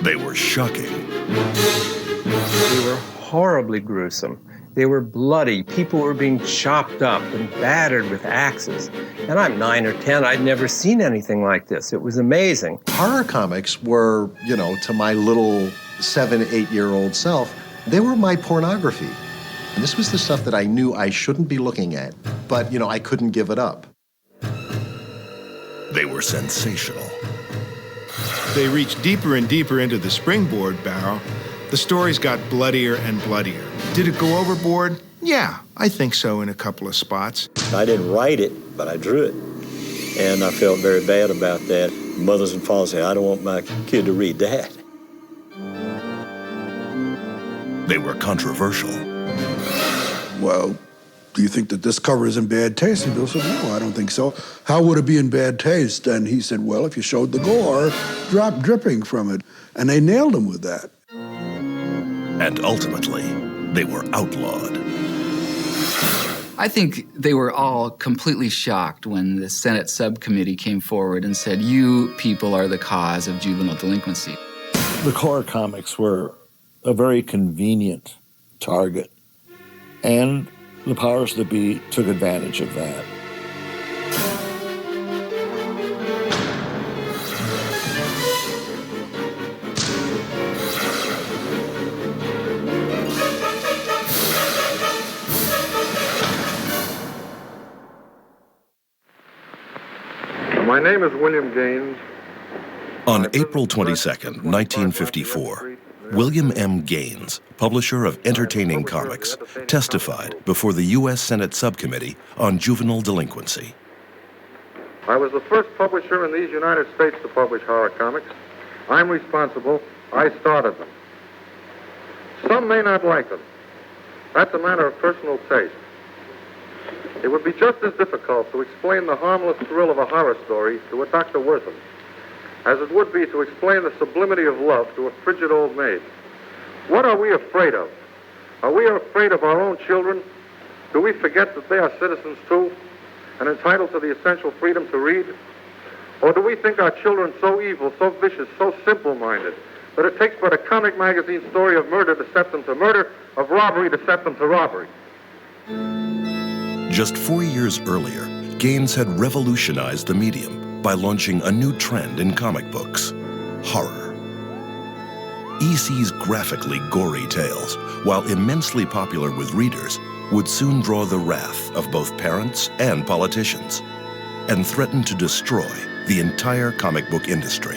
They were shocking. They were horribly gruesome. They were bloody. People were being chopped up and battered with axes. And I'm 9 or 10. I'd never seen anything like this. It was amazing. Horror comics were, to my little 7, 8-year-old self, they were my pornography. And this was the stuff that I knew I shouldn't be looking at, but, I couldn't give it up. They were sensational. They reached deeper and deeper into the springboard barrel. The stories got bloodier and bloodier. Did it go overboard? Yeah, I think so in a couple of spots. I didn't write it, but I drew it. And I felt very bad about that. Mothers and fathers say, I don't want my kid to read that. They were controversial. Well, do you think that this cover is in bad taste? And Bill said, no, I don't think so. How would it be in bad taste? And he said, well, if you showed the gore, drop dripping from it. And they nailed him with that. And ultimately, they were outlawed. I think they were all completely shocked when the Senate subcommittee came forward and said, you people are the cause of juvenile delinquency. The horror comics were a very convenient target, and the powers that be took advantage of that. My name is William Gaines. On April 22nd, 1954, William M. Gaines, publisher of entertaining comics, testified before the U.S. Senate Subcommittee on Juvenile Delinquency. I was the first publisher in these United States to publish horror comics. I'm responsible. I started them. Some may not like them. That's a matter of personal taste. It would be just as difficult to explain the harmless thrill of a horror story to a Dr. Wortham as it would be to explain the sublimity of love to a frigid old maid. What are we afraid of? Are we afraid of our own children? Do we forget that they are citizens too and entitled to the essential freedom to read? Or do we think our children so evil, so vicious, so simple-minded that it takes but a comic magazine story of murder to set them to murder, of robbery to set them to robbery? Just 4 years earlier, Gaines had revolutionized the medium by launching a new trend in comic books: horror. E.C.'s graphically gory tales, while immensely popular with readers, would soon draw the wrath of both parents and politicians and threaten to destroy the entire comic book industry.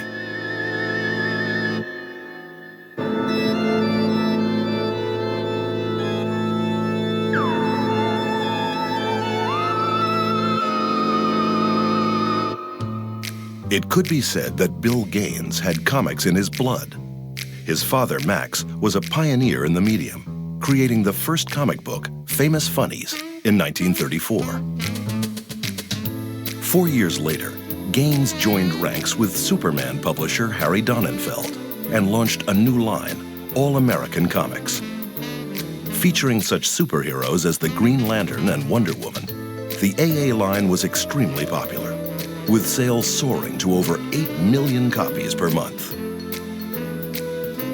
It could be said that Bill Gaines had comics in his blood. His father, Max, was a pioneer in the medium, creating the first comic book, Famous Funnies, in 1934. 4 years later, Gaines joined ranks with Superman publisher Harry Donenfeld and launched a new line, All American Comics. Featuring such superheroes as the Green Lantern and Wonder Woman, the AA line was extremely popular, with sales soaring to over 8 million copies per month.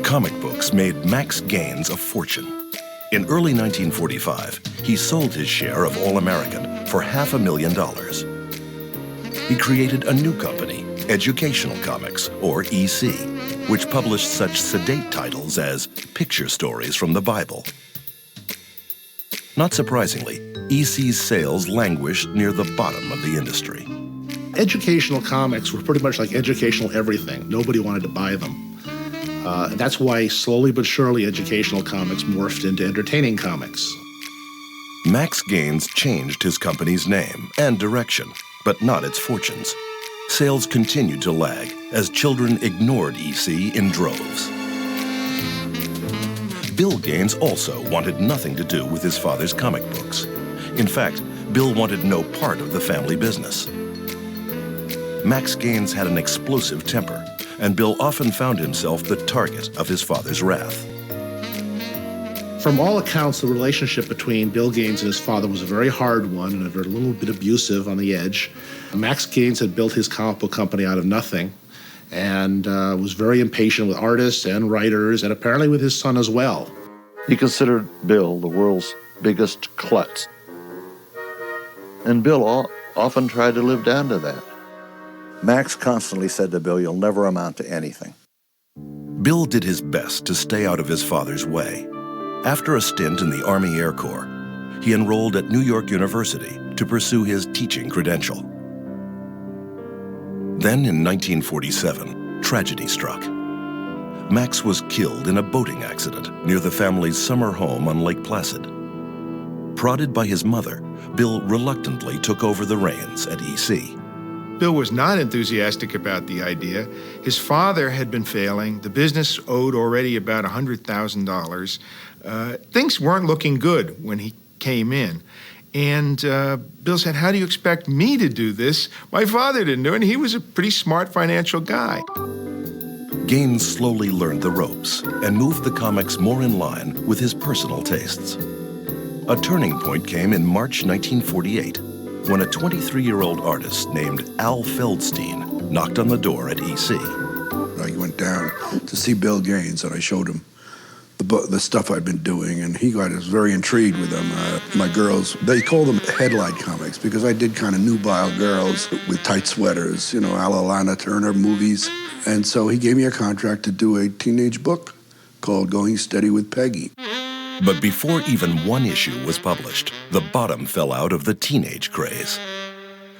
Comic books made Max Gaines a fortune. In early 1945, he sold his share of All American for $500,000. He created a new company, Educational Comics, or EC, which published such sedate titles as Picture Stories from the Bible. Not surprisingly, EC's sales languished near the bottom of the industry. Educational comics were pretty much like educational everything. Nobody wanted to buy them. That's why slowly but surely educational comics morphed into entertaining comics. Max Gaines changed his company's name and direction, but not its fortunes. Sales continued to lag as children ignored EC in droves. Bill Gaines also wanted nothing to do with his father's comic books. In fact, Bill wanted no part of the family business. Max Gaines had an explosive temper, and Bill often found himself the target of his father's wrath. From all accounts, the relationship between Bill Gaines and his father was a very hard one and a little bit abusive on the edge. Max Gaines had built his comic book company out of nothing, and was very impatient with artists and writers, and apparently with his son as well. He considered Bill the world's biggest klutz. And Bill often tried to live down to that. Max constantly said to Bill, "You'll never amount to anything." Bill did his best to stay out of his father's way. After a stint in the Army Air Corps, he enrolled at New York University to pursue his teaching credential. Then in 1947, tragedy struck. Max was killed in a boating accident near the family's summer home on Lake Placid. Prodded by his mother, Bill reluctantly took over the reins at EC. Bill was not enthusiastic about the idea. His father had been failing. The business owed already about $100,000. Things weren't looking good when he came in. And Bill said, "How do you expect me to do this? My father didn't do it, and he was a pretty smart financial guy." Gaines slowly learned the ropes and moved the comics more in line with his personal tastes. A turning point came in March 1948 when a 23-year-old artist named Al Feldstein knocked on the door at EC. I went down to see Bill Gaines, and I showed him the stuff I'd been doing, and he was very intrigued with them. My girls, they call them headlight comics because I did kind of nubile girls with tight sweaters, a la Lana Turner movies. And so he gave me a contract to do a teenage book called Going Steady with Peggy. But before even one issue was published, the bottom fell out of the teenage craze.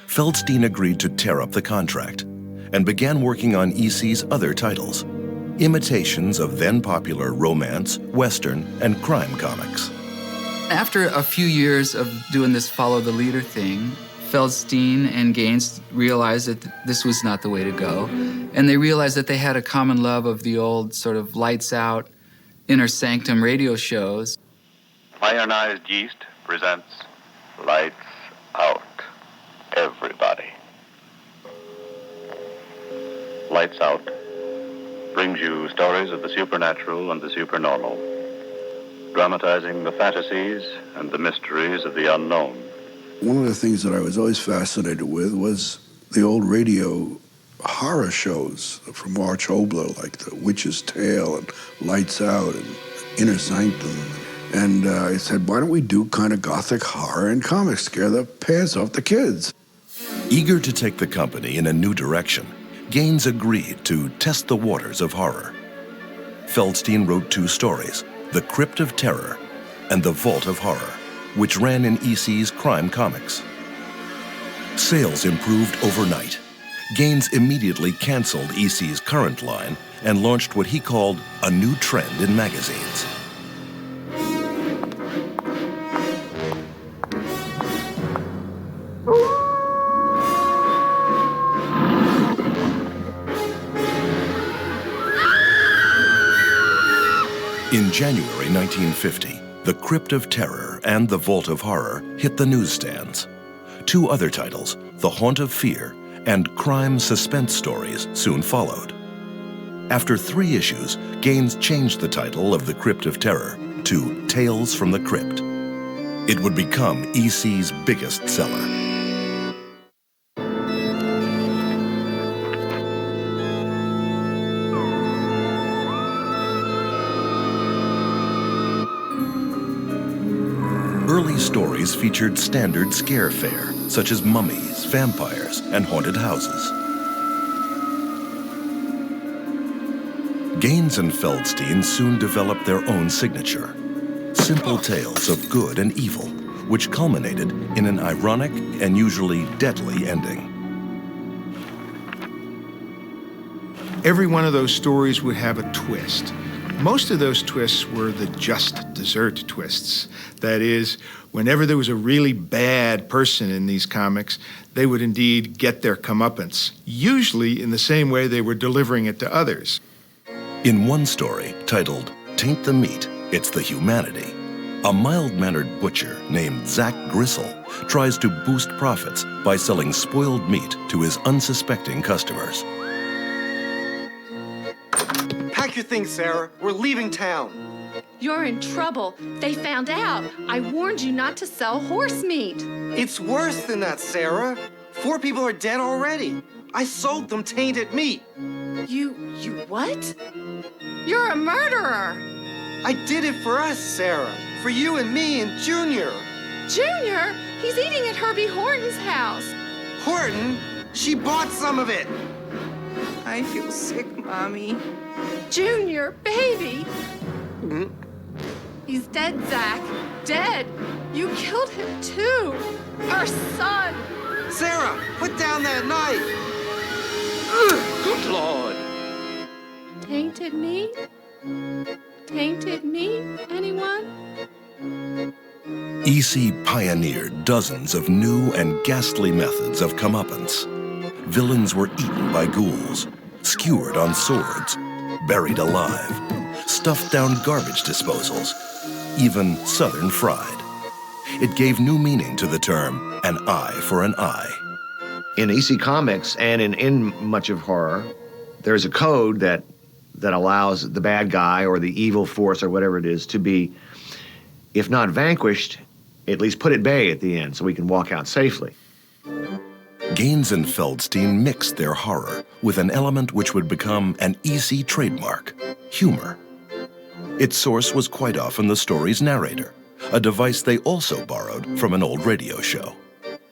Feldstein agreed to tear up the contract and began working on EC's other titles, imitations of then-popular romance, western, and crime comics. After a few years of doing this follow-the-leader thing, Feldstein and Gaines realized that this was not the way to go, and they realized that they had a common love of the old sort of lights-out, inner sanctum radio shows. Ionized Yeast presents Lights Out, Everybody. Lights Out brings you stories of the supernatural and the supernormal, dramatizing the fantasies and the mysteries of the unknown. One of the things that I was always fascinated with was the old radio horror shows from Arch Obler, like The Witch's Tale and Lights Out and Inner Sanctum. And I said, why don't we do kind of gothic horror and comics, scare the pants off the kids? Eager to take the company in a new direction, Gaines agreed to test the waters of horror. Feldstein wrote two stories, The Crypt of Terror and The Vault of Horror, which ran in EC's crime comics. Sales improved overnight. Gaines immediately canceled EC's current line and launched what he called a new trend in magazines. In January 1950, The Crypt of Terror and The Vault of Horror hit the newsstands. Two other titles, The Haunt of Fear and Crime Suspense Stories, soon followed. After 3 issues, Gaines changed the title of The Crypt of Terror to Tales from the Crypt. It would become EC's biggest seller. Early stories featured standard scare fare, such as mummies, vampires, and haunted houses. Gaines and Feldstein soon developed their own signature, simple tales of good and evil, which culminated in an ironic and usually deadly ending. Every one of those stories would have a twist. Most of those twists were the just dessert twists. That is, whenever there was a really bad person in these comics, they would indeed get their comeuppance, usually in the same way they were delivering it to others. In one story, titled Taint the Meat, It's the Humanity, a mild-mannered butcher named Zach Gristle tries to boost profits by selling spoiled meat to his unsuspecting customers. Pack your things, Sarah. We're leaving town. You're in trouble. They found out. I warned you not to sell horse meat. It's worse than that, Sarah. 4 people are dead already. I sold them tainted meat. You what? You're a murderer! I did it for us, Sarah. For you and me and Junior. Junior? He's eating at Herbie Horton's house. Horton? She bought some of it. I feel sick, Mommy. Junior, baby. He's dead, Zach. Dead. You killed him too. Our son. Sarah, put down that knife. Good Lord. Tainted me? Tainted me? Anyone? E.C. pioneered dozens of new and ghastly methods of comeuppance. Villains were eaten by ghouls, skewered on swords, buried alive, stuffed down garbage disposals, even southern fried. It gave new meaning to the term, an eye for an eye. In EC Comics and in much of horror, there's a code that allows the bad guy or the evil force or whatever it is to be, if not vanquished, at least put at bay at the end so we can walk out safely. Gaines and Feldstein mixed their horror with an element which would become an EC trademark, humor. Its source was quite often the story's narrator, a device they also borrowed from an old radio show.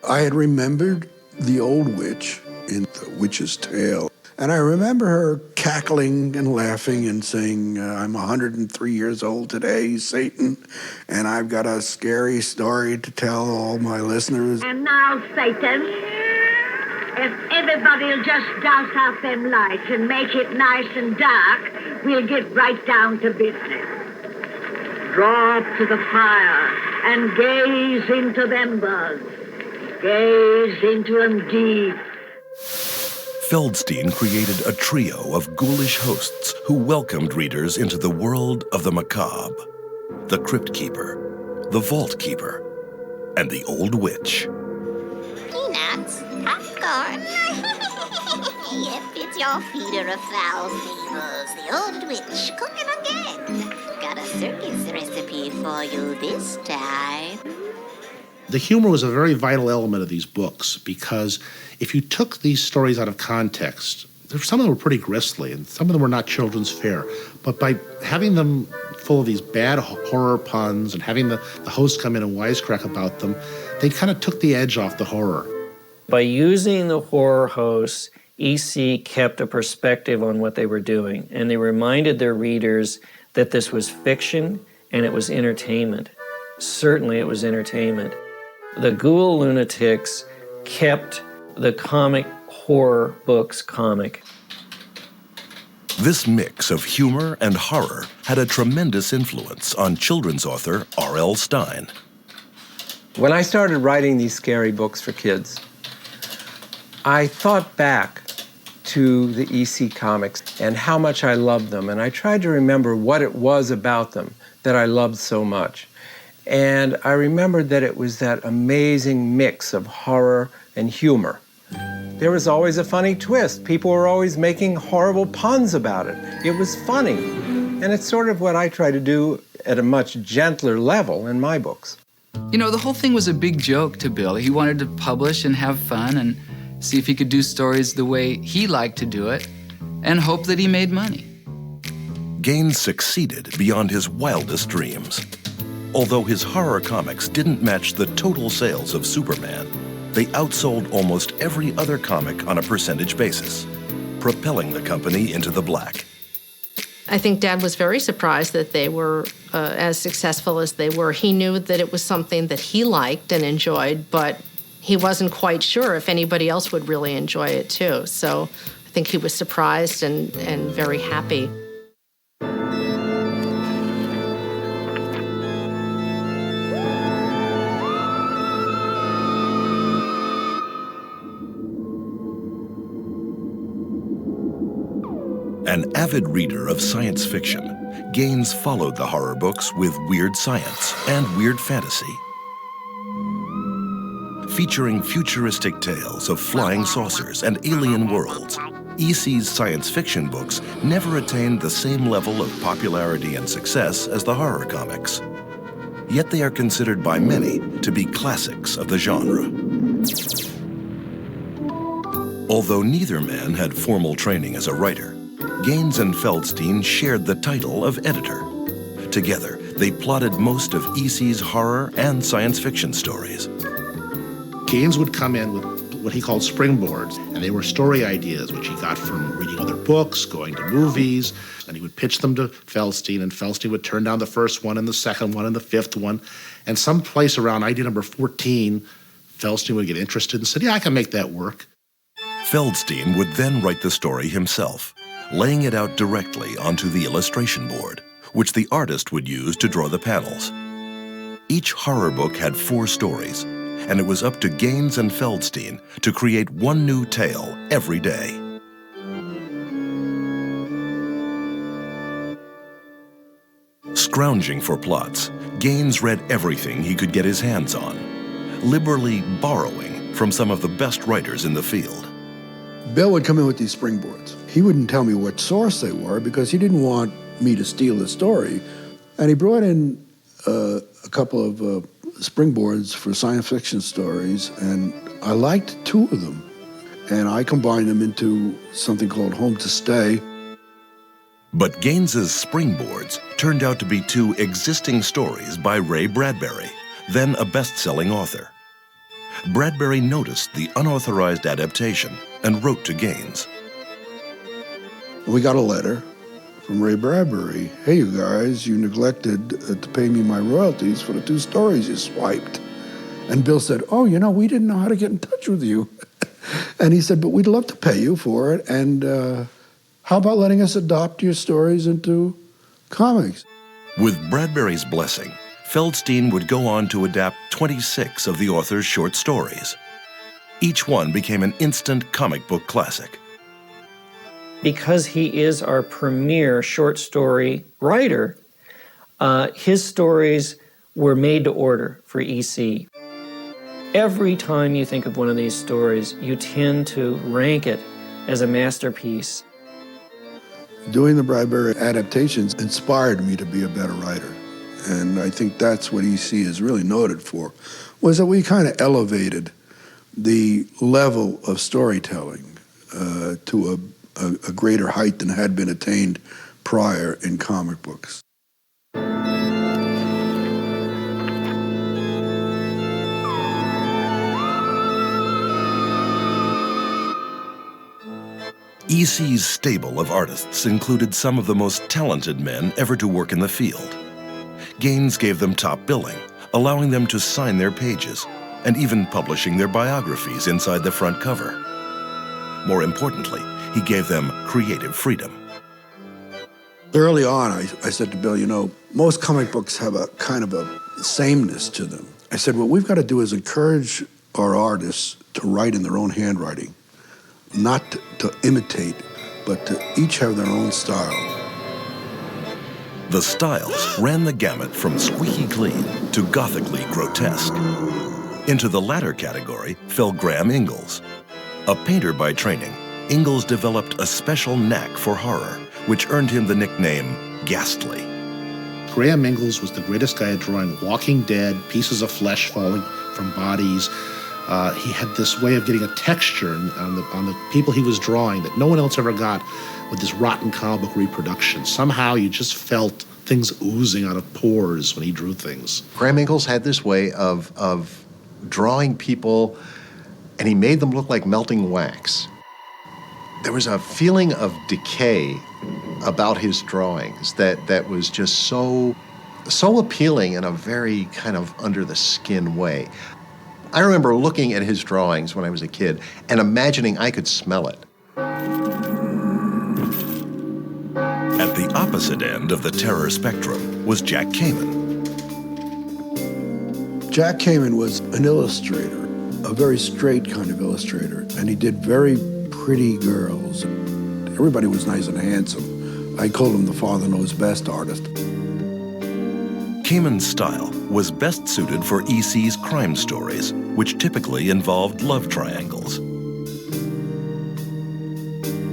I had remembered the old witch in The Witch's Tale. And I remember her cackling and laughing and saying, I'm 103 years old today, Satan, and I've got a scary story to tell all my listeners. And now, Satan, if everybody'll just douse out them lights and make it nice and dark, we'll get right down to business. Draw up to the fire and gaze into them bugs. Gaze into them deep. Feldstein created a trio of ghoulish hosts who welcomed readers into the world of the macabre, the Crypt Keeper, the Vault Keeper, and the Old Witch. Peanuts, popcorn. Yep, it's your feeder of foul flavors, the Old Witch cooking again. Got a circus recipe for you this time. The humor was a very vital element of these books because if you took these stories out of context, some of them were pretty grisly and some of them were not children's fare. But by having them full of these bad horror puns and having the host come in and wisecrack about them, they kind of took the edge off the horror. By using the horror hosts, EC kept a perspective on what they were doing, and they reminded their readers that this was fiction and it was entertainment. Certainly it was entertainment. The Ghoul Lunatics kept the comic horror books comic. This mix of humor and horror had a tremendous influence on children's author R.L. Stine. When I started writing these scary books for kids, I thought back to the EC comics and how much I loved them, and I tried to remember what it was about them that I loved so much. And I remembered that it was that amazing mix of horror and humor. There was always a funny twist. People were always making horrible puns about it. It was funny. And it's sort of what I try to do at a much gentler level in my books. You know, the whole thing was a big joke to Bill. He wanted to publish and have fun and see if he could do stories the way he liked to do it and hope that he made money. Gaines succeeded beyond his wildest dreams. Although his horror comics didn't match the total sales of Superman, they outsold almost every other comic on a percentage basis, propelling the company into the black. I think Dad was very surprised that they were as successful as they were. He knew that it was something that he liked and enjoyed, but he wasn't quite sure if anybody else would really enjoy it too. So I think he was surprised and very happy. An avid reader of science fiction, Gaines followed the horror books with weird science and weird fantasy. Featuring futuristic tales of flying saucers and alien worlds, EC's science fiction books never attained the same level of popularity and success as the horror comics. Yet they are considered by many to be classics of the genre. Although neither man had formal training as a writer, Gaines and Feldstein shared the title of editor. Together, they plotted most of E.C.'s horror and science fiction stories. Gaines would come in with what he called springboards, and they were story ideas, which he got from reading other books, going to movies, and he would pitch them to Feldstein, and Feldstein would turn down the first one and the second one and the fifth one, and someplace around idea number 14, Feldstein would get interested and said, yeah, I can make that work. Feldstein would then write the story himself, laying it out directly onto the illustration board, which the artist would use to draw the panels. Each horror book had 4 stories, and it was up to Gaines and Feldstein to create one new tale every day. Scrounging for plots, Gaines read everything he could get his hands on, liberally borrowing from some of the best writers in the field. Bill would come in with these springboards. He wouldn't tell me what source they were because he didn't want me to steal the story. And he brought in a couple of springboards for science fiction stories, and I liked 2 of them. And I combined them into something called Home to Stay. But Gaines's springboards turned out to be 2 existing stories by Ray Bradbury, then a best-selling author. Bradbury noticed the unauthorized adaptation and wrote to Gaines. We got a letter from Ray Bradbury. Hey, you guys, you neglected to pay me my royalties for the 2 stories you swiped. And Bill said, oh, you know, we didn't know how to get in touch with you. And he said, but we'd love to pay you for it. And how about letting us adopt your stories into comics? With Bradbury's blessing, Feldstein would go on to adapt 26 of the author's short stories. Each one became an instant comic book classic. Because he is our premier short story writer, his stories were made to order for EC. Every time you think of one of these stories, you tend to rank it as a masterpiece. Doing the Bradbury adaptations inspired me to be a better writer. And I think that's what EC is really noted for, was that we kind of elevated the level of storytelling to a greater height than had been attained prior in comic books. EC's stable of artists included some of the most talented men ever to work in the field. Gaines gave them top billing, allowing them to sign their pages, and even publishing their biographies inside the front cover. More importantly, he gave them creative freedom. Early on, I said to Bill, you know, most comic books have a kind of a sameness to them. I said, what we've got to do is encourage our artists to write in their own handwriting, not to imitate, but to each have their own style. The styles ran the gamut from squeaky clean to gothically grotesque. Into the latter category fell Graham Ingalls. A painter by training, Ingalls developed a special knack for horror, which earned him the nickname Ghastly. Graham Ingalls was the greatest guy at drawing walking dead, pieces of flesh falling from bodies. He had this way of getting a texture on the people he was drawing that no one else ever got with this rotten comic book reproduction. Somehow you just felt things oozing out of pores when he drew things. Graham Ingalls had this way of drawing people, and he made them look like melting wax. There was a feeling of decay about his drawings that was just so appealing in a very kind of under-the-skin way. I remember looking at his drawings when I was a kid and imagining I could smell it. At the opposite end of the terror spectrum was Jack Kamen. Jack Kamen was an illustrator, a very straight kind of illustrator, and he did very pretty girls. Everybody was nice and handsome. I called him the Father Knows Best artist. Kamen's style was best suited for EC's crime stories, which typically involved love triangles.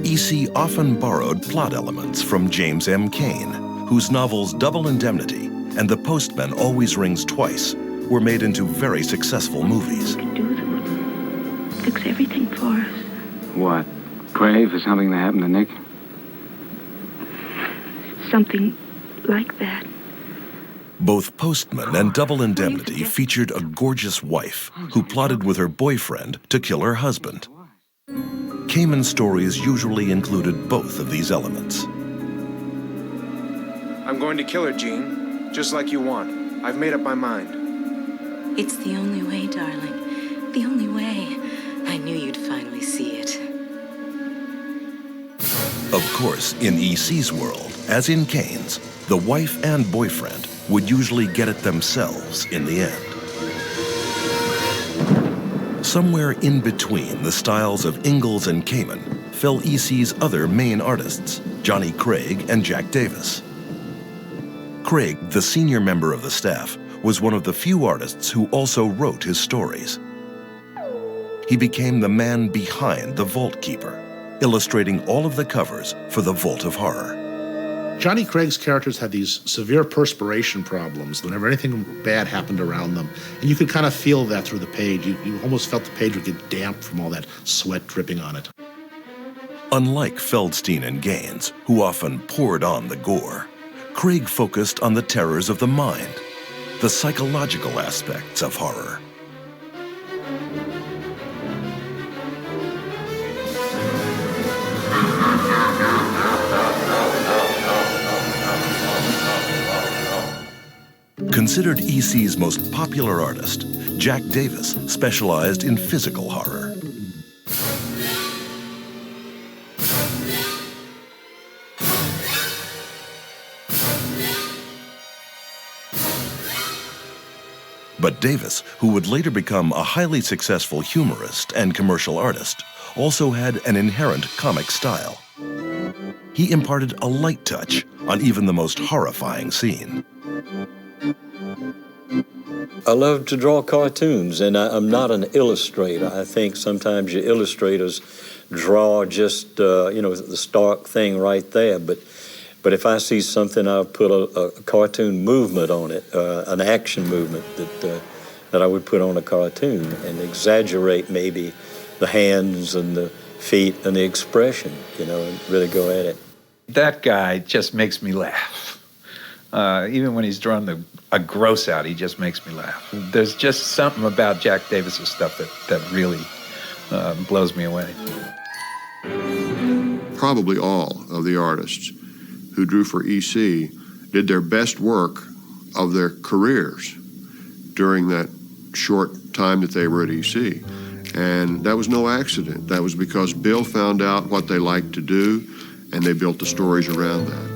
EC often borrowed plot elements from James M. Cain, whose novels Double Indemnity and The Postman Always Rings Twice were made into very successful movies. Fix everything for us. What? Pray for something to happen to Nick? something like that. Both Postman and Double Indemnity featured a gorgeous wife who plotted with her boyfriend to kill her husband. Kamen stories usually included both of these elements. I'm going to kill her, Jean, just like you want. I've made up my mind. It's the only way, darling. The only way. I knew you'd finally see it. Of course, in EC's world, as in Kane's, the wife and boyfriend would usually get it themselves in the end. Somewhere in between the styles of Ingalls and Kamen fell EC's other main artists, Johnny Craig and Jack Davis. Craig, the senior member of the staff, was one of the few artists who also wrote his stories. He became the man behind the Vault Keeper, illustrating all of the covers for the Vault of Horror. Johnny Craig's characters had these severe perspiration problems whenever anything bad happened around them. And you could kind of feel that through the page. You almost felt the page would get damp from all that sweat dripping on it. Unlike Feldstein and Gaines, who often poured on the gore, Craig focused on the terrors of the mind, the psychological aspects of horror. Considered EC's most popular artist, Jack Davis specialized in physical horror. But Davis, who would later become a highly successful humorist and commercial artist, also had an inherent comic style. He imparted a light touch on even the most horrifying scene. I love to draw cartoons, and I'm not an illustrator. I think sometimes your illustrators draw just, the stark thing right there. But if I see something, I'll put a cartoon movement on it, an action movement that I would put on a cartoon and exaggerate maybe the hands and the feet and the expression, and really go at it. That guy just makes me laugh. Even when he's drawing a gross out, he just makes me laugh. There's just something about Jack Davis's stuff that really blows me away. Probably all of the artists who drew for EC did their best work of their careers during that short time that they were at EC. And that was no accident. That was because Bill found out what they liked to do, and they built the stories around that.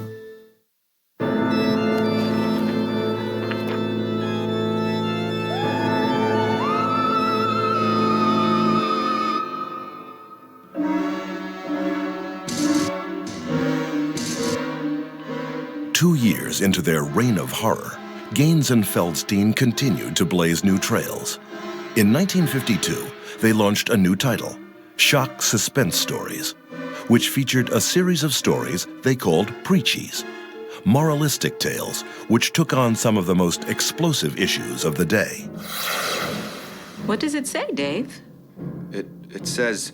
2 years into their reign of horror, Gaines and Feldstein continued to blaze new trails. In 1952, they launched a new title, Shock Suspense Stories, which featured a series of stories they called Preachies, moralistic tales which took on some of the most explosive issues of the day. What does it say, Dave? It says,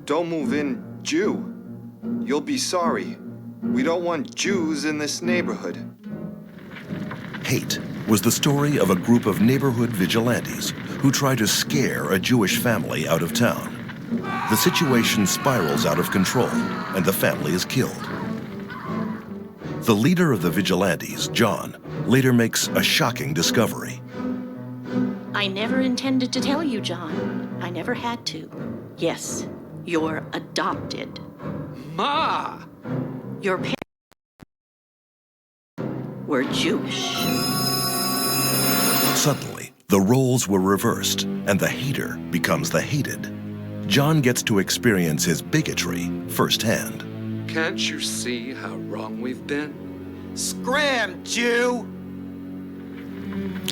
"Don't move in, Jew. You'll be sorry. We don't want Jews in this neighborhood." Hate was the story of a group of neighborhood vigilantes who try to scare a Jewish family out of town. The situation spirals out of control, and the family is killed. The leader of the vigilantes, John, later makes a shocking discovery. I never intended to tell you, John. I never had to. Yes, you're adopted. Ma! Your parents were Jewish. Suddenly, the roles were reversed, and the hater becomes the hated. John gets to experience his bigotry firsthand. Can't you see how wrong we've been? Scram, Jew!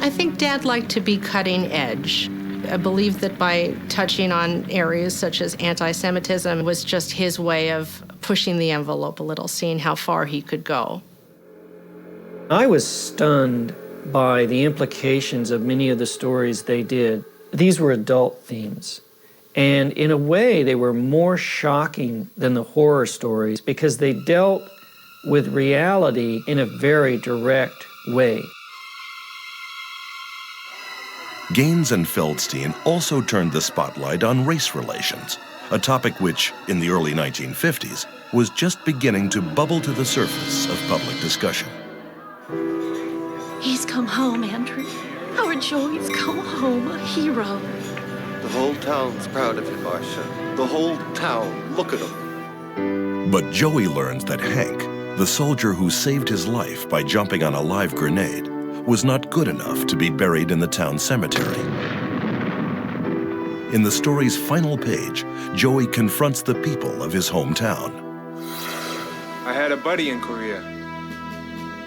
I think Dad liked to be cutting edge. I believe that by touching on areas such as anti-Semitism was just his way of pushing the envelope a little, seeing how far he could go. I was stunned by the implications of many of the stories they did. These were adult themes. And in a way, they were more shocking than the horror stories because they dealt with reality in a very direct way. Gaines and Feldstein also turned the spotlight on race relations, a topic which, in the early 1950s, was just beginning to bubble to the surface of public discussion. He's come home, Andrew. Our Joey's come home, a hero. The whole town's proud of him, Marcia. The whole town. Look at him. But Joey learns that Hank, the soldier who saved his life by jumping on a live grenade, was not good enough to be buried in the town cemetery. In the story's final page, Joey confronts the people of his hometown. I had a buddy in Korea.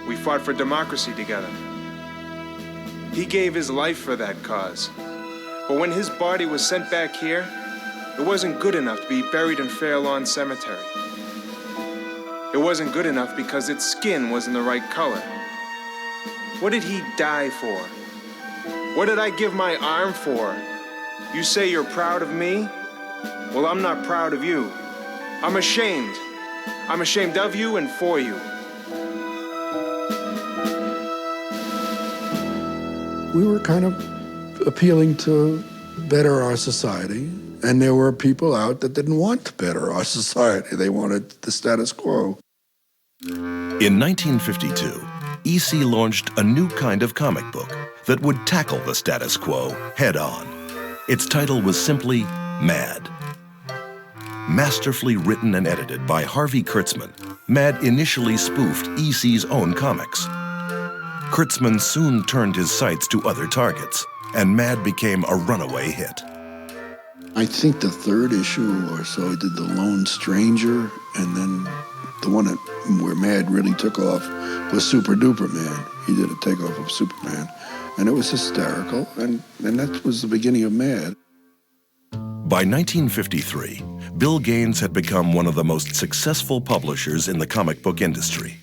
We fought for democracy together. He gave his life for that cause. But when his body was sent back here, it wasn't good enough to be buried in Fair Lawn Cemetery. It wasn't good enough because its skin wasn't the right color. What did he die for? What did I give my arm for? You say you're proud of me? Well, I'm not proud of you. I'm ashamed. I'm ashamed of you and for you. We were kind of appealing to better our society, and there were people out that didn't want to better our society. They wanted the status quo. In 1952, EC launched a new kind of comic book that would tackle the status quo head-on. Its title was simply Mad. Masterfully written and edited by Harvey Kurtzman, Mad initially spoofed EC's own comics. Kurtzman soon turned his sights to other targets, and Mad became a runaway hit. I think the third issue or so did The Lone Stranger, and then the one where Mad really took off was Super Duper Man. He did a takeoff of Superman, and it was hysterical, and that was the beginning of Mad. By 1953, Bill Gaines had become one of the most successful publishers in the comic book industry,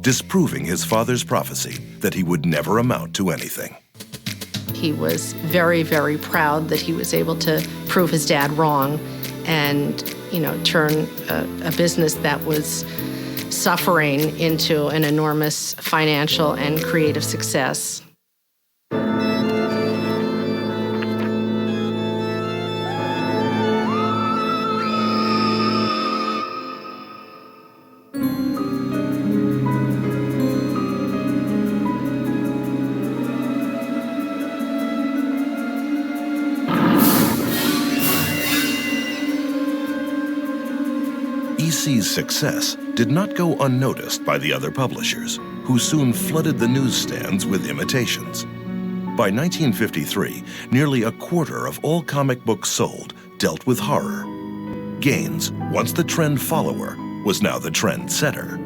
disproving his father's prophecy that he would never amount to anything. He was very, very proud that he was able to prove his dad wrong and, turn a business that was suffering into an enormous financial and creative success. EC's success did not go unnoticed by the other publishers, who soon flooded the newsstands with imitations. By 1953, nearly a quarter of all comic books sold dealt with horror. Gaines, once the trend follower, was now the trend setter.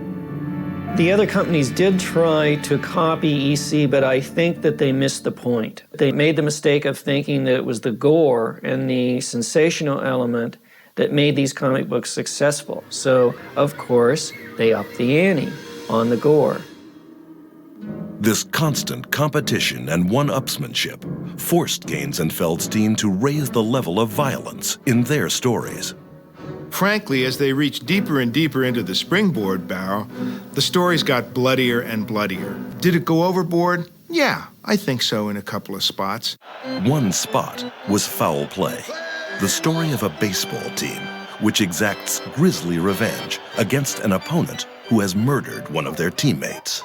The other companies did try to copy EC, but I think that they missed the point. They made the mistake of thinking that it was the gore and the sensational element that made these comic books successful. So, of course, they upped the ante on the gore. This constant competition and one-upsmanship forced Gaines and Feldstein to raise the level of violence in their stories. Frankly, as they reached deeper and deeper into the springboard barrel, the stories got bloodier and bloodier. Did it go overboard? Yeah, I think so in a couple of spots. One spot was Foul Play, the story of a baseball team which exacts grisly revenge against an opponent who has murdered one of their teammates.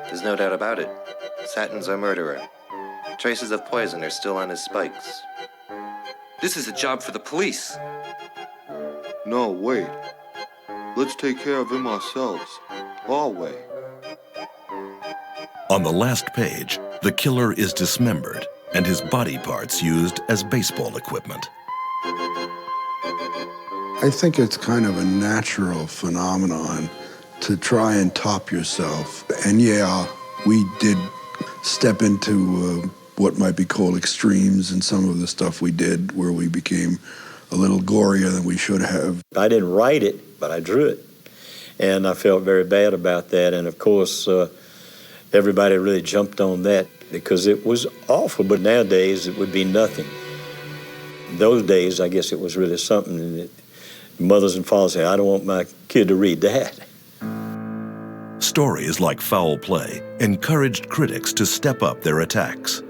There's no doubt about it. Satin's our murderer. Traces of poison are still on his spikes. This is a job for the police. No, wait. Let's take care of him ourselves. Our way. On the last page, the killer is dismembered and his body parts used as baseball equipment. I think it's kind of a natural phenomenon to try and top yourself. And yeah, we did step into what might be called extremes in some of the stuff we did, where we became a little gorier than we should have. I didn't write it, but I drew it. And I felt very bad about that. And of course, everybody really jumped on that because it was awful. But nowadays, it would be nothing. Those days, I guess it was really something that mothers and fathers say, I don't want my kid to read that. Stories like Foul Play encouraged critics to step up their attacks.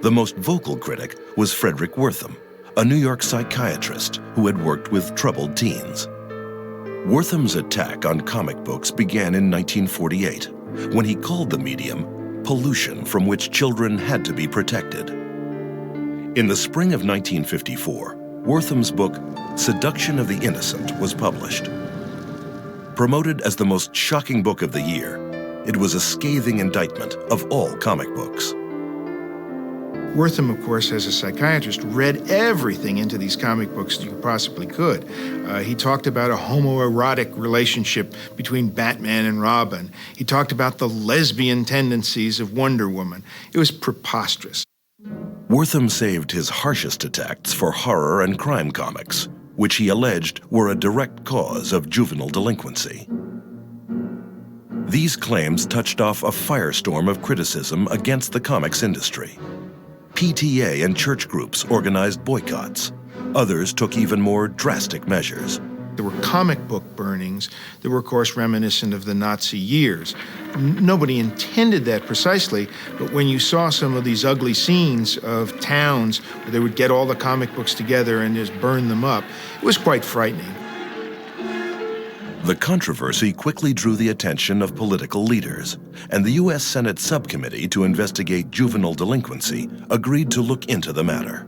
The most vocal critic was Frederick Wortham, a New York psychiatrist who had worked with troubled teens. Wortham's attack on comic books began in 1948, when he called the medium pollution from which children had to be protected. In the spring of 1954, Wortham's book, Seduction of the Innocent, was published. Promoted as the most shocking book of the year, it was a scathing indictment of all comic books. Wortham, of course, as a psychiatrist, read everything into these comic books you possibly could. He talked about a homoerotic relationship between Batman and Robin. He talked about the lesbian tendencies of Wonder Woman. It was preposterous. Wortham saved his harshest attacks for horror and crime comics, which he alleged were a direct cause of juvenile delinquency. These claims touched off a firestorm of criticism against the comics industry. PTA and church groups organized boycotts. Others took even more drastic measures. There were comic book burnings that were, of course, reminiscent of the Nazi years. Nobody intended that precisely, but when you saw some of these ugly scenes of towns where they would get all the comic books together and just burn them up, it was quite frightening. The controversy quickly drew the attention of political leaders, and the U.S. Senate Subcommittee to investigate juvenile delinquency agreed to look into the matter.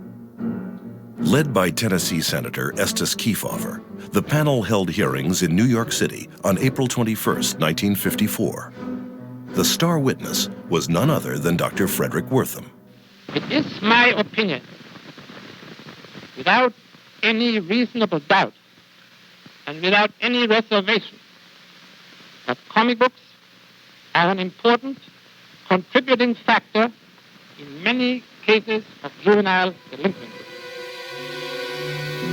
Led by Tennessee Senator Estes Kefauver, the panel held hearings in New York City on April 21, 1954. The star witness was none other than Dr. Frederick Wortham. It is my opinion, without any reasonable doubt and without any reservation, that comic books are an important contributing factor in many cases of juvenile delinquency.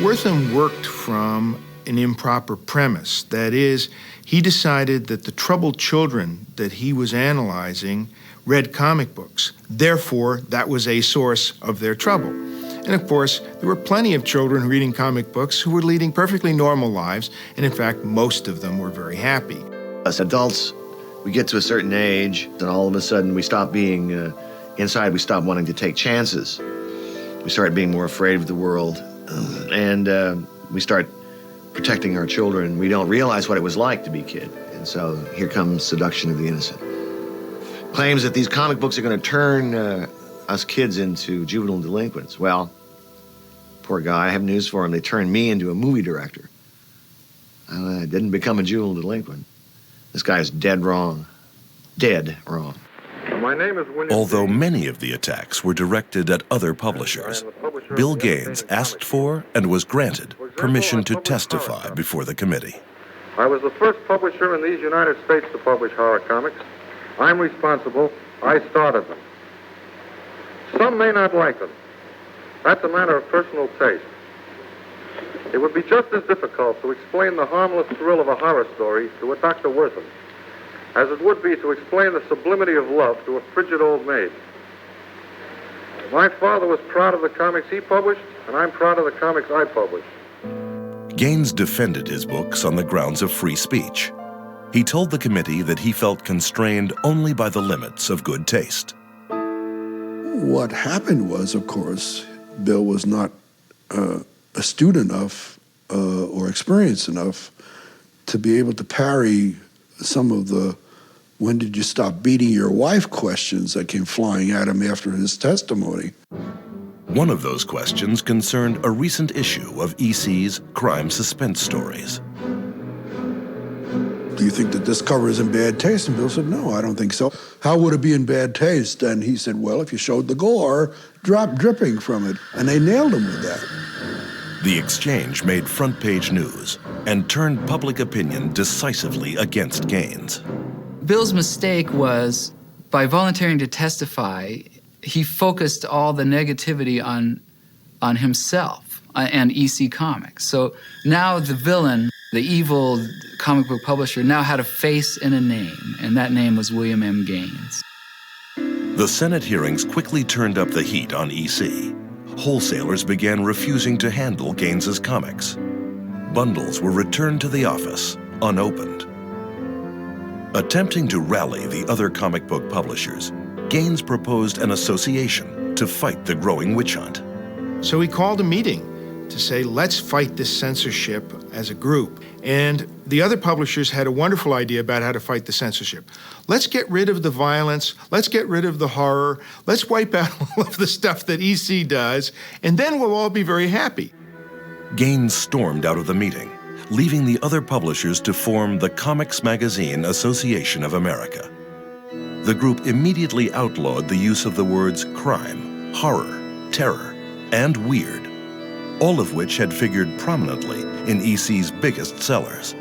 Wortham worked from an improper premise. That is, he decided that the troubled children that he was analyzing read comic books. Therefore, that was a source of their trouble. And of course, there were plenty of children reading comic books who were leading perfectly normal lives, and in fact, most of them were very happy. As adults, we get to a certain age, and all of a sudden we stop being inside, we stop wanting to take chances. We start being more afraid of the world, and we start protecting our children. We don't realize what it was like to be a kid. And so here comes Seduction of the Innocent. Claims that these comic books are going to turn us kids into juvenile delinquents. Well, poor guy, I have news for him. They turned me into a movie director. I didn't become a juvenile delinquent. This guy is dead wrong. Dead wrong. My name is William. Although many of the attacks were directed at other publishers, Bill Gaines asked for and was granted permission to testify before the committee. I was the first publisher in these United States to publish horror comics. I'm responsible. I started them. Some may not like them. That's a matter of personal taste. It would be just as difficult to explain the harmless thrill of a horror story to a Dr. Wortham as it would be to explain the sublimity of love to a frigid old maid. My father was proud of the comics he published, and I'm proud of the comics I published. Gaines defended his books on the grounds of free speech. He told the committee that he felt constrained only by the limits of good taste. What happened was, of course, Bill was not astute enough or experienced enough to be able to parry some of the "when did you stop beating your wife" questions that came flying at him after his testimony. One of those questions concerned a recent issue of EC's crime suspense stories. Do you think that this cover is in bad taste? And Bill said, no, I don't think so. How would it be in bad taste? And he said, well, if you showed the gore dripping from it. And they nailed him with that. The exchange made front-page news and turned public opinion decisively against Gaines. Bill's mistake was, by volunteering to testify, he focused all the negativity on himself and EC Comics. So now the villain, the evil comic book publisher, now had a face and a name, and that name was William M. Gaines. The Senate hearings quickly turned up the heat on EC. Wholesalers began refusing to handle Gaines's comics. Bundles were returned to the office unopened. Attempting to rally the other comic book publishers, Gaines proposed an association to fight the growing witch hunt. So he called a meeting to say, let's fight this censorship as a group. And the other publishers had a wonderful idea about how to fight the censorship. Let's get rid of the violence, let's get rid of the horror, let's wipe out all of the stuff that EC does, and then we'll all be very happy. Gaines stormed out of the meeting, leaving the other publishers to form the Comics Magazine Association of America. The group immediately outlawed the use of the words crime, horror, terror, and weird, all of which had figured prominently in EC's biggest sellers.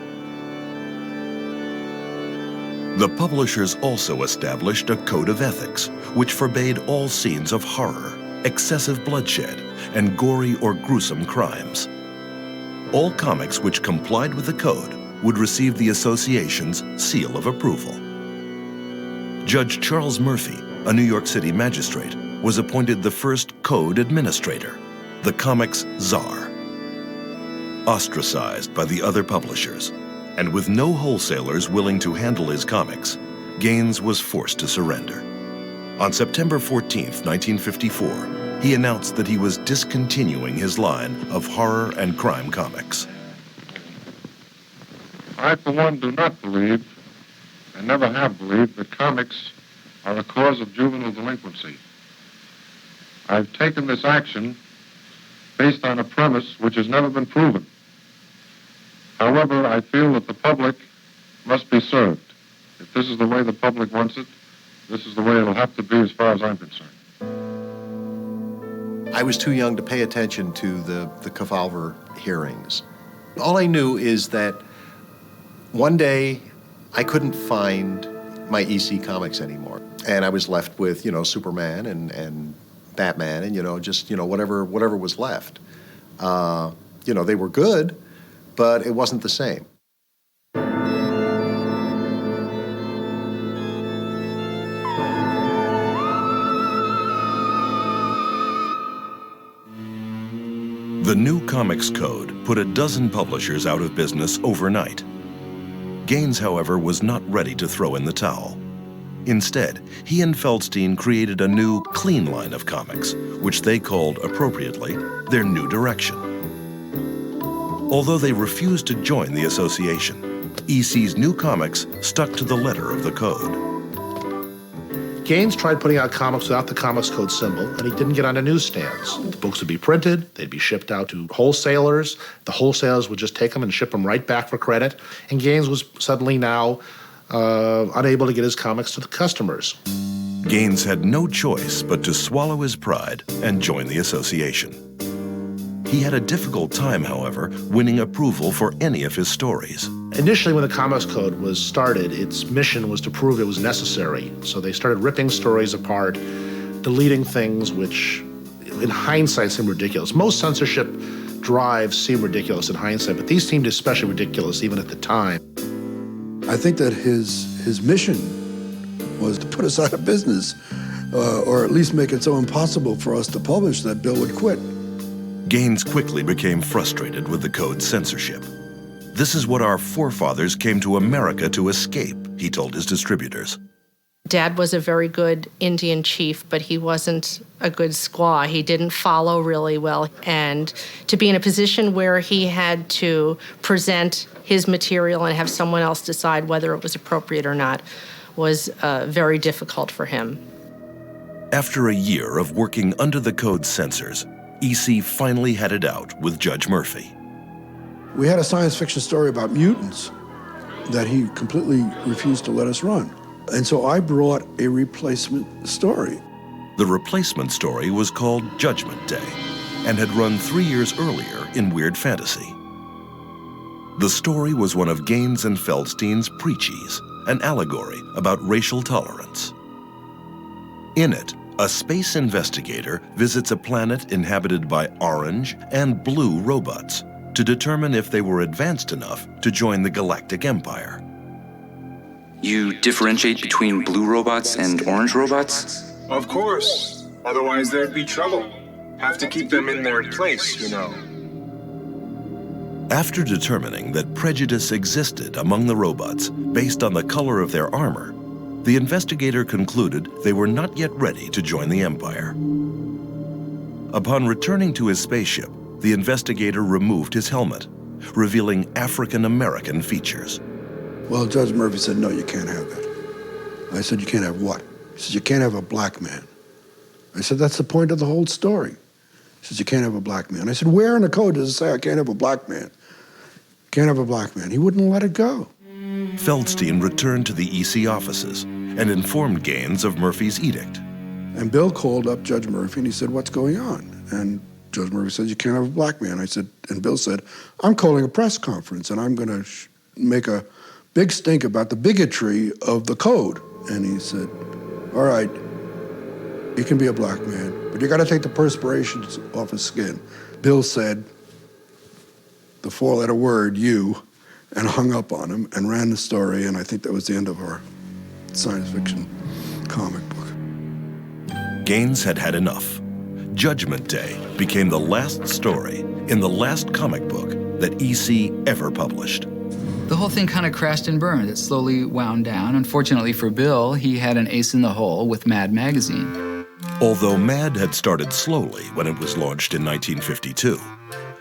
The publishers also established a code of ethics, which forbade all scenes of horror, excessive bloodshed, and gory or gruesome crimes. All comics which complied with the code would receive the association's seal of approval. Judge Charles Murphy, a New York City magistrate, was appointed the first code administrator, the comics czar. Ostracized by the other publishers, and with no wholesalers willing to handle his comics, Gaines was forced to surrender. On September 14, 1954, he announced that he was discontinuing his line of horror and crime comics. I, for one, do not believe, and never have believed, that comics are a cause of juvenile delinquency. I've taken this action based on a premise which has never been proven. However, I feel that the public must be served. If this is the way the public wants it, this is the way it'll have to be as far as I'm concerned. I was too young to pay attention to the Kefauver hearings. All I knew is that one day I couldn't find my EC comics anymore. And I was left with, Superman and Batman and, whatever was left. They were good, but it wasn't the same. The new Comics Code put a dozen publishers out of business overnight. Gaines, however, was not ready to throw in the towel. Instead, he and Feldstein created a new, clean line of comics, which they called, appropriately, their New Direction. Although they refused to join the association, EC's new comics stuck to the letter of the code. Gaines tried putting out comics without the Comics Code symbol, and he didn't get onto newsstands. The books would be printed, they'd be shipped out to wholesalers. The wholesalers would just take them and ship them right back for credit. And Gaines was suddenly now unable to get his comics to the customers. Gaines had no choice but to swallow his pride and join the association. He had a difficult time, however, winning approval for any of his stories. Initially, when the Comics Code was started, its mission was to prove it was necessary. So they started ripping stories apart, deleting things which, in hindsight, seem ridiculous. Most censorship drives seem ridiculous in hindsight, but these seemed especially ridiculous even at the time. I think that his mission was to put us out of business, or at least make it so impossible for us to publish that Bill would quit. Gaines quickly became frustrated with the code's censorship. This is what our forefathers came to America to escape, he told his distributors. Dad was a very good Indian chief, but he wasn't a good squaw. He didn't follow really well. And to be in a position where he had to present his material and have someone else decide whether it was appropriate or not was very difficult for him. After a year of working under the code's censors, EC finally had it out with Judge Murphy. We had a science fiction story about mutants that he completely refused to let us run. And so I brought a replacement story. The replacement story was called Judgment Day and had run 3 years earlier in Weird Fantasy. The story was one of Gaines and Feldstein's Preachies, an allegory about racial tolerance. In it, a space investigator visits a planet inhabited by orange and blue robots to determine if they were advanced enough to join the Galactic Empire. You differentiate between blue robots and orange robots? Of course. Otherwise there'd be trouble. Have to keep them in their place, After determining that prejudice existed among the robots based on the color of their armor, the investigator concluded they were not yet ready to join the Empire. Upon returning to his spaceship, the investigator removed his helmet, revealing African-American features. Well, Judge Murphy said, no, you can't have that. I said, you can't have what? He said, you can't have a black man. I said, that's the point of the whole story. He says, you can't have a black man. I said, where in the code does it say I can't have a black man? Can't have a black man. He wouldn't let it go. Feldstein returned to the EC offices and informed Gaines of Murphy's edict. And Bill called up Judge Murphy and he said, what's going on? And Judge Murphy said, you can't have a black man. I said, and Bill said, I'm calling a press conference and I'm going to make a big stink about the bigotry of the code. And he said, all right, he can be a black man, but you got to take the perspiration off his skin. Bill said the four-letter word, you, and hung up on him and ran the story, and I think that was the end of our science fiction comic book. Gaines had had enough. Judgment Day became the last story in the last comic book that EC ever published. The whole thing kind of crashed and burned. It slowly wound down. Unfortunately for Bill, he had an ace in the hole with Mad magazine. Although Mad had started slowly when it was launched in 1952,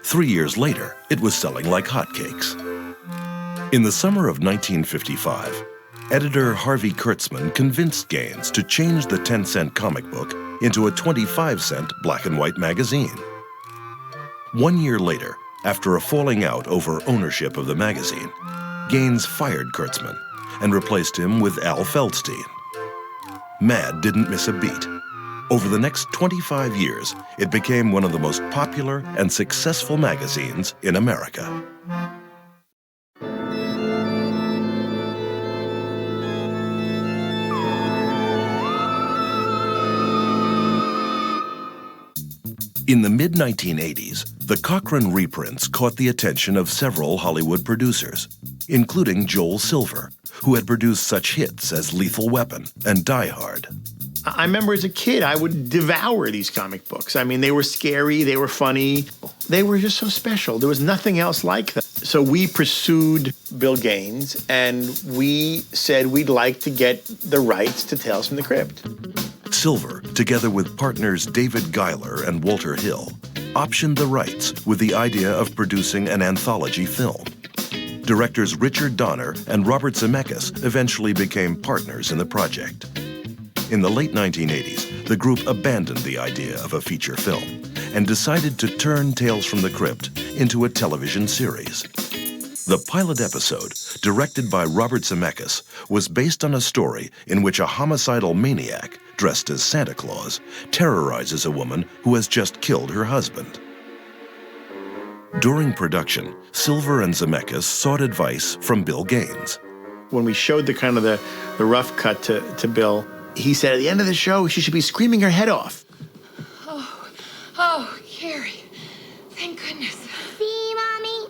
3 years later, it was selling like hotcakes. In the summer of 1955, editor Harvey Kurtzman convinced Gaines to change the 10-cent comic book into a 25-cent black and white magazine. 1 year later, after a falling out over ownership of the magazine, Gaines fired Kurtzman and replaced him with Al Feldstein. Mad didn't miss a beat. Over the next 25 years, it became one of the most popular and successful magazines in America. In the mid-1980s, the Cochrane reprints caught the attention of several Hollywood producers, including Joel Silver, who had produced such hits as Lethal Weapon and Die Hard. I remember as a kid, I would devour these comic books. I mean, they were scary, they were funny, they were just so special. There was nothing else like them. So we pursued Bill Gaines, and we said we'd like to get the rights to Tales from the Crypt. Silver, together with partners David Giler and Walter Hill, optioned the rights with the idea of producing an anthology film. Directors Richard Donner and Robert Zemeckis eventually became partners in the project. In the late 1980s, the group abandoned the idea of a feature film and decided to turn Tales from the Crypt into a television series. The pilot episode, directed by Robert Zemeckis, was based on a story in which a homicidal maniac, dressed as Santa Claus, terrorizes a woman who has just killed her husband. During production, Silver and Zemeckis sought advice from Bill Gaines. When we showed the rough cut to Bill, he said at the end of the show, she should be screaming her head off. Oh, Carrie, thank goodness. See, Mommy?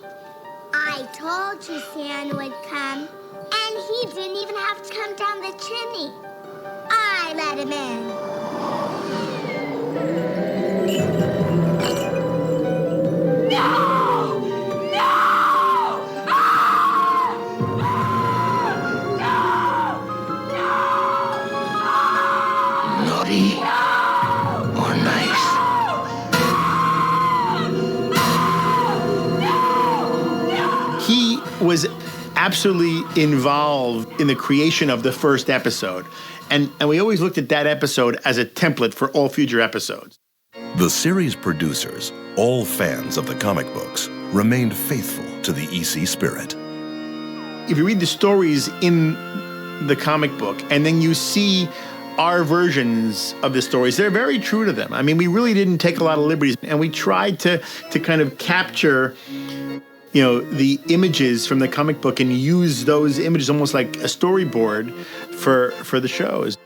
I told you Santa would come, and he didn't even have to come down the chimney. I let him in. Naughty or nice? He was absolutely involved in the creation of the first episode. And we always looked at that episode as a template for all future episodes. The series producers, all fans of the comic books, remained faithful to the EC spirit. If you read the stories in the comic book and then you see our versions of the stories, they're very true to them. I mean, we really didn't take a lot of liberties, and we tried to kind of capture, the images from the comic book and use those images almost like a storyboard for the shows.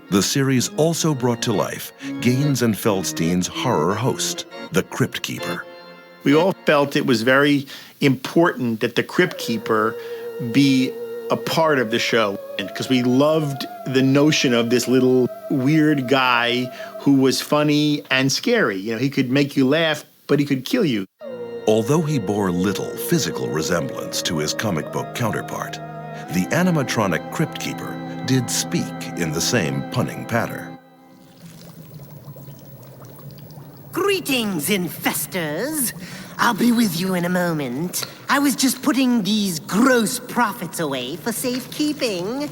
The series also brought to life Gaines and Feldstein's horror host, the Crypt Keeper. We all felt it was very important that the Crypt Keeper be a part of the show, because we loved the notion of this little weird guy who was funny and scary. He could make you laugh, but he could kill you. Although he bore little physical resemblance to his comic book counterpart, the animatronic Crypt Keeper did speak in the same punning patter. Greetings, infestors. I'll be with you in a moment. I was just putting these gross profits away for safekeeping.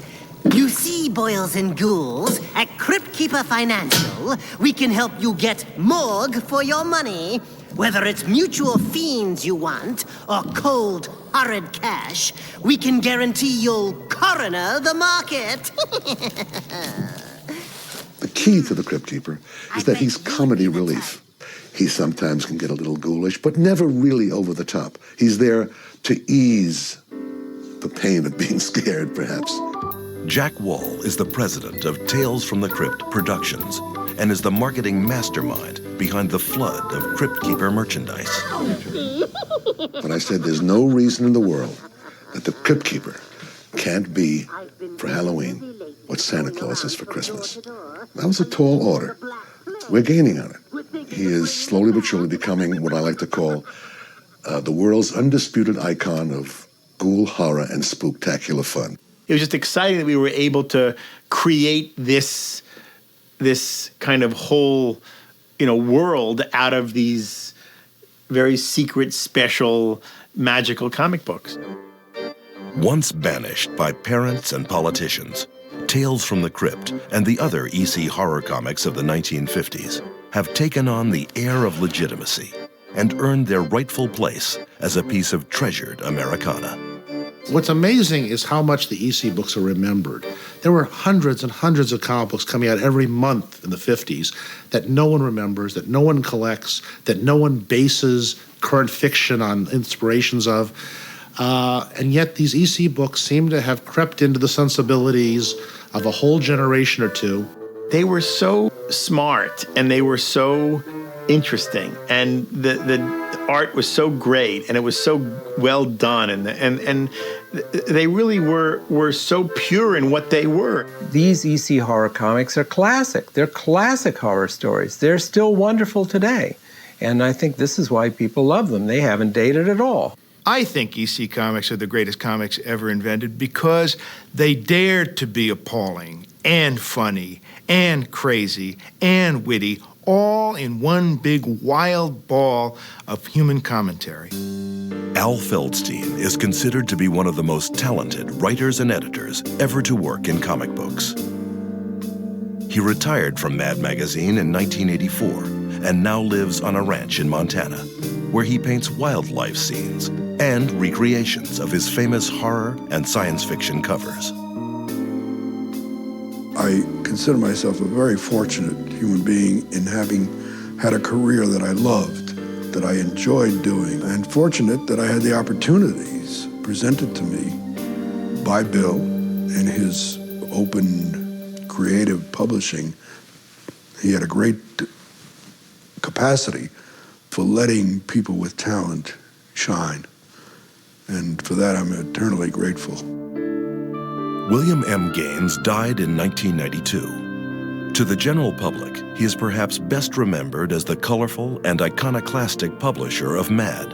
You see, boils and ghouls, at Crypt Keeper Financial, we can help you get morgue for your money. Whether it's mutual fiends you want, or cold, horrid cash, we can guarantee you'll coroner the market. The key to the Crypt Keeper is that he's comedy relief. He sometimes can get a little ghoulish, but never really over the top. He's there to ease the pain of being scared, perhaps. Jack Wall is the president of Tales from the Crypt Productions and is the marketing mastermind behind the flood of Crypt Keeper merchandise. But I said there's no reason in the world that the Crypt Keeper can't be, for Halloween, what Santa Claus is for Christmas. That was a tall order. We're gaining on it. He is slowly but surely becoming what I like to call the world's undisputed icon of ghoul horror and spooktacular fun. It was just exciting that we were able to create this kind of whole, world out of these very secret, special, magical comic books. Once banished by parents and politicians, Tales from the Crypt and the other EC horror comics of the 1950s have taken on the air of legitimacy and earned their rightful place as a piece of treasured Americana. What's amazing is how much the EC books are remembered. There were hundreds and hundreds of comic books coming out every month in the 50s that no one remembers, that no one collects, that no one bases current fiction on inspirations of. And yet these EC books seem to have crept into the sensibilities of a whole generation or two. They were so smart and they were so interesting, and the art was so great and it was so well done, and they really were so pure in what they were. These EC horror comics are classic. They're classic horror stories. They're still wonderful today. And I think this is why people love them. They haven't dated at all. I think EC comics are the greatest comics ever invented because they dared to be appalling and funny and crazy and witty, all in one big wild ball of human commentary. Al Feldstein is considered to be one of the most talented writers and editors ever to work in comic books. He retired from Mad Magazine in 1984 and now lives on a ranch in Montana, where he paints wildlife scenes and recreations of his famous horror and science fiction covers. I consider myself a very fortunate human being in having had a career that I loved, that I enjoyed doing, and fortunate that I had the opportunities presented to me by Bill in his open, creative publishing. He had a great capacity for letting people with talent shine, and for that I'm eternally grateful. William M. Gaines died in 1992. To the general public, he is perhaps best remembered as the colorful and iconoclastic publisher of Mad.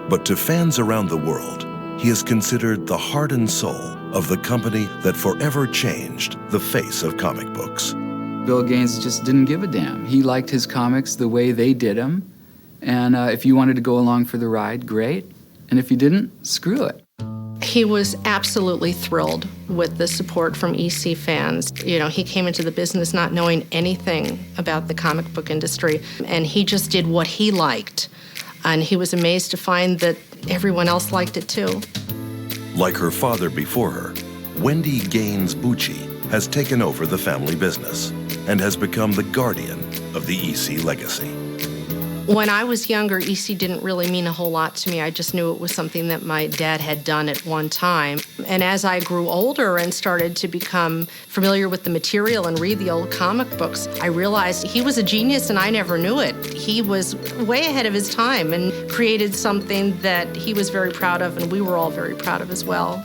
But to fans around the world, he is considered the heart and soul of the company that forever changed the face of comic books. Bill Gaines just didn't give a damn. He liked his comics the way they did them, and if you wanted to go along for the ride, great. And if you didn't, screw it. He was absolutely thrilled with the support from EC fans. You know, he came into the business not knowing anything about the comic book industry, and he just did what he liked. And he was amazed to find that everyone else liked it too. Like her father before her, Wendy Gaines Bucci has taken over the family business and has become the guardian of the EC legacy. When I was younger, EC didn't really mean a whole lot to me. I just knew it was something that my dad had done at one time. And as I grew older and started to become familiar with the material and read the old comic books, I realized he was a genius and I never knew it. He was way ahead of his time and created something that he was very proud of and we were all very proud of as well.